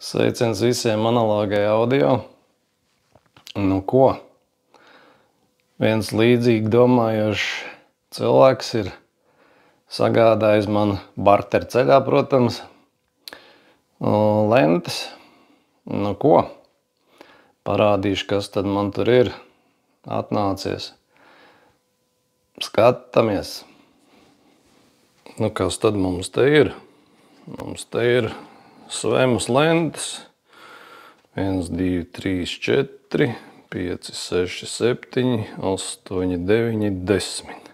Sveiciens visiem analogai audio. Nu ko? Viens līdzīgi domājošs cilvēks ir sagādājis man barter ceļā, protams, lentes. Nu ko? Parādīšu, kas tad man tur ir atnācies. Skatāmies. Nu kas tad mums te ir? Mums te ir Svemas lentes. 1, 2, 3, 4, 5, 6, 7, 8, 9, 10.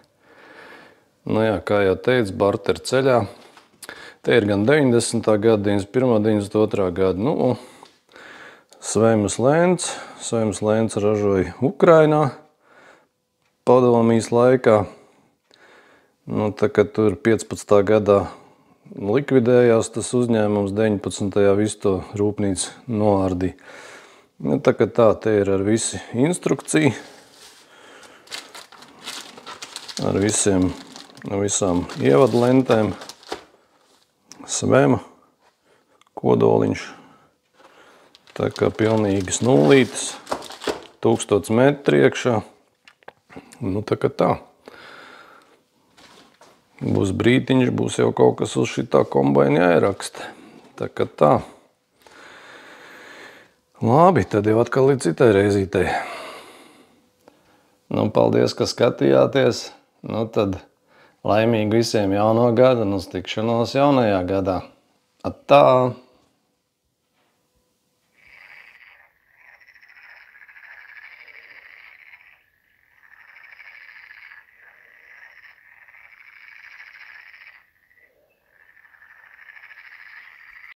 Nu jā, kā jau teicu, barter ceļā. Te ir gan 90. gada, 91. 92. gada. Nu, Svemas lentes. Svemas lentes ražoja Ukrainā padomijas laikā. Nu, tā kā tur 15. gadā likvidējās tas uzņēmums, 19. visu to rūpnīcu noārdīja. Nu, tā kā tā, te ir ar visi instrukciju, ar visām ievadlentēm, Svema kodoliņš, tā kā pilnīgas nulītes, 1000 metri iekšā, nu tā kā tā. Būs brītiņš, būs jau kaut kas uz šitā kombaina jāieraksta. Tā kā tā. Labi, tad jau atkal līdz citai reizītei. Nu, paldies, ka skatījāties. Nu, tad laimīgi visiem jauno gadu un uz tikšanos jaunajā gadā. Atā!